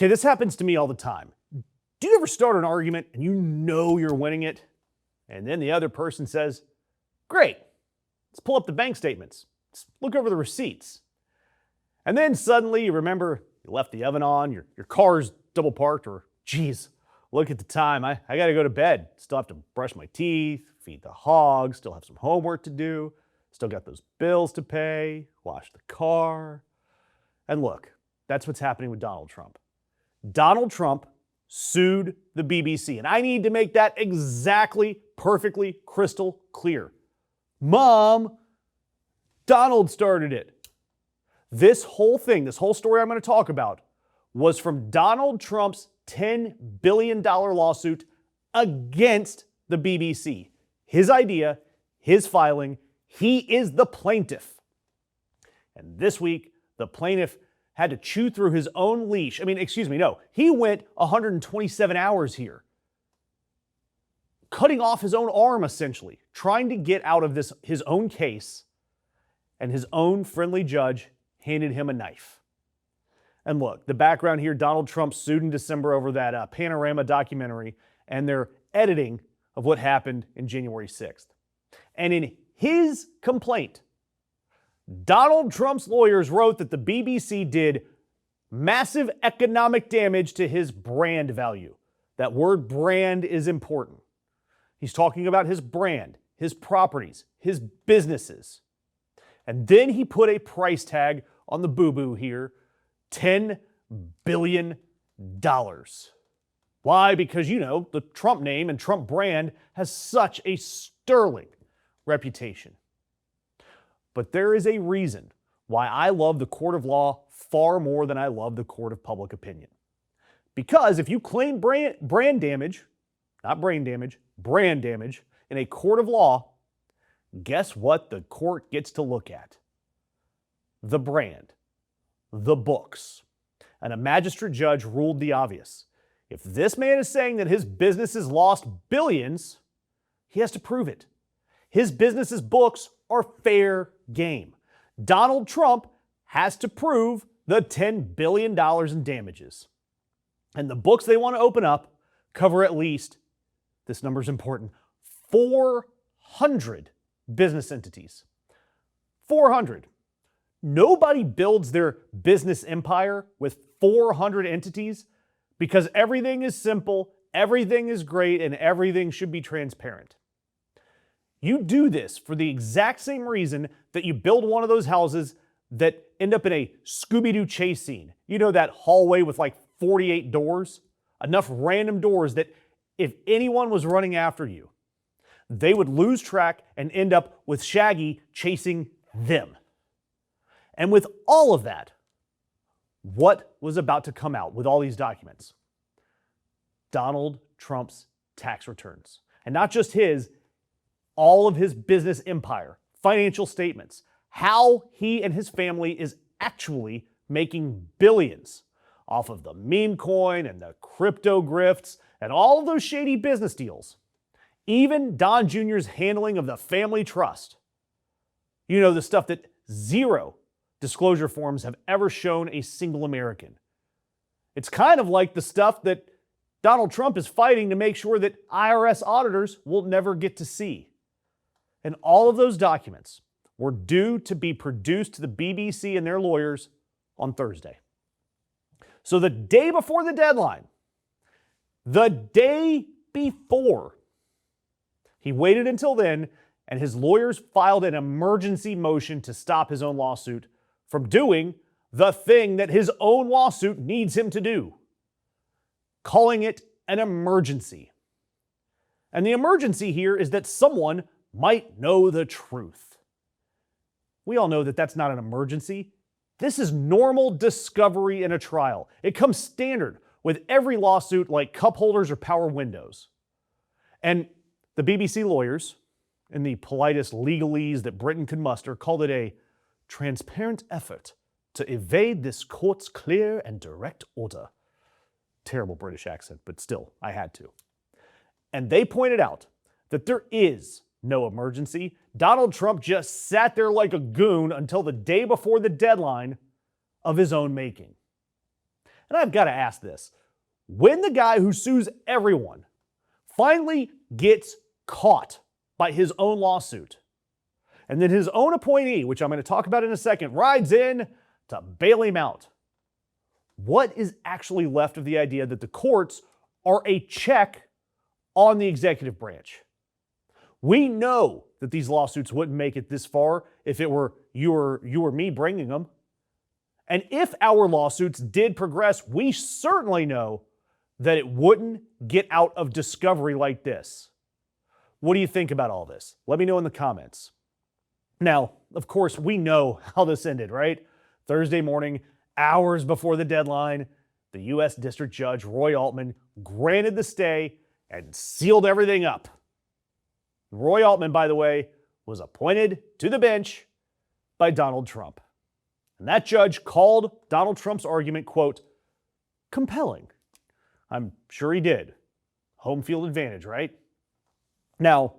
Okay, this happens to me all the time. Do you ever start an argument and you know you're winning it, and then the other person says, great, let's pull up the bank statements. Let's look over the receipts. And then suddenly you remember you left the oven on, your car's double parked, or geez, look at the time, I gotta go to bed. Still have to brush my teeth, feed the hog, still have some homework to do, still got those bills to pay, wash the car. And look, that's what's happening with Donald Trump. Donald Trump sued the BBC, and I need to make that exactly, perfectly crystal clear. Mom, Donald started it. This whole thing, this whole story I'm going to talk about, was from Donald Trump's $10 billion lawsuit against the BBC. His idea, his filing, he is the plaintiff. And this week, the plaintiff had to chew through his own leash. He went 127 hours here, cutting off his own arm, essentially, trying to get out of this his own case, and his own friendly judge handed him a knife. And look, the background here, Donald Trump sued in December over that Panorama documentary and their editing of what happened in January 6th. And in his complaint, Donald Trump's lawyers wrote that the BBC did massive economic damage to his brand value. That word brand is important. He's talking about his brand, his properties, his businesses. And then he put a price tag on the boo-boo here, $10 billion. Why? Because, the Trump name and Trump brand has such a sterling reputation. But there is a reason why I love the court of law far more than I love the court of public opinion. Because if you claim brand damage, not brain damage, brand damage in a court of law, guess what the court gets to look at? The brand, the books. And a magistrate judge ruled the obvious. If this man is saying that his business has lost billions, he has to prove it. His business's books are fair game. Donald Trump has to prove the $10 billion in damages. And the books they want to open up cover at least, this number is important, 400 business entities. 400. Nobody builds their business empire with 400 entities because everything is simple, everything is great, and everything should be transparent. You do this for the exact same reason that you build one of those houses that end up in a Scooby-Doo chase scene. You know, that hallway with like 48 doors? Enough random doors that if anyone was running after you, they would lose track and end up with Shaggy chasing them. And with all of that, what was about to come out with all these documents? Donald Trump's tax returns. And not just his, all of his business empire, financial statements, how he and his family is actually making billions off of the meme coin and the crypto grifts and all of those shady business deals. Even Don Jr.'s handling of the family trust. You know, the stuff that zero disclosure forms have ever shown a single American. It's kind of like the stuff that Donald Trump is fighting to make sure that IRS auditors will never get to see. And all of those documents were due to be produced to the BBC and their lawyers on Thursday. So the day before the deadline, he waited until then, and his lawyers filed an emergency motion to stop his own lawsuit from doing the thing that his own lawsuit needs him to do, calling it an emergency. And the emergency here is that someone might know the truth. We all know that that's not an emergency. This is normal discovery in a trial. It comes standard with every lawsuit like cup holders or power windows. And the BBC lawyers, in the politest legalese that Britain could muster, called it a transparent effort to evade this court's clear and direct order. Terrible British accent, but still, I had to. And they pointed out that there is no emergency. Donald Trump just sat there like a goon until the day before the deadline of his own making. And I've got to ask this. When the guy who sues everyone finally gets caught by his own lawsuit, and then his own appointee, which I'm going to talk about in a second, rides in to bail him out, what is actually left of the idea that the courts are a check on the executive branch? We know that these lawsuits wouldn't make it this far if it were you or me bringing them. And if our lawsuits did progress, we certainly know that it wouldn't get out of discovery like this. What do you think about all this? Let me know in the comments. Now, of course, we know how this ended, right? Thursday morning, hours before the deadline, the U.S. District Judge Roy Altman granted the stay and sealed everything up. Roy Altman, by the way, was appointed to the bench by Donald Trump. And that judge called Donald Trump's argument, quote, compelling. I'm sure he did. Home field advantage, right? Now,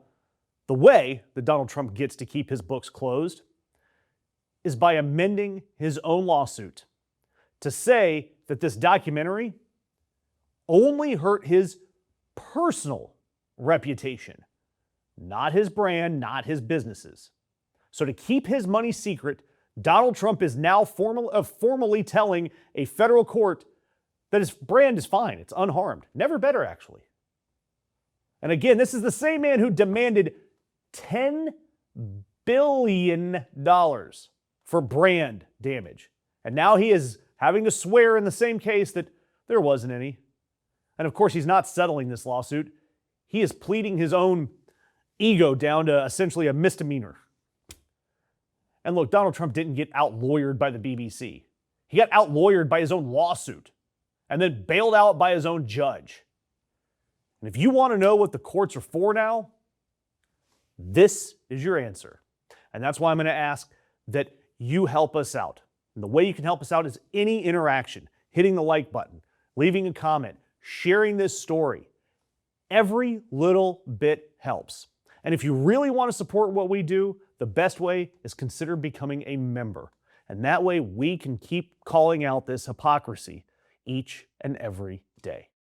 the way that Donald Trump gets to keep his books closed is by amending his own lawsuit to say that this documentary only hurt his personal reputation, not his brand, not his businesses. So to keep his money secret, Donald Trump is now formally telling a federal court that his brand is fine. It's unharmed. Never better, actually. And again, this is the same man who demanded $10 billion for brand damage. And now he is having to swear in the same case that there wasn't any. And of course, he's not settling this lawsuit. He is pleading his own ego down to essentially a misdemeanor. And look, Donald Trump didn't get out-lawyered by the BBC. He got out-lawyered by his own lawsuit and then bailed out by his own judge. And if you want to know what the courts are for now, this is your answer. And that's why I'm going to ask that you help us out. And the way you can help us out is any interaction, hitting the like button, leaving a comment, sharing this story. Every little bit helps. And if you really want to support what we do, the best way is consider becoming a member. And that way we can keep calling out this hypocrisy each and every day.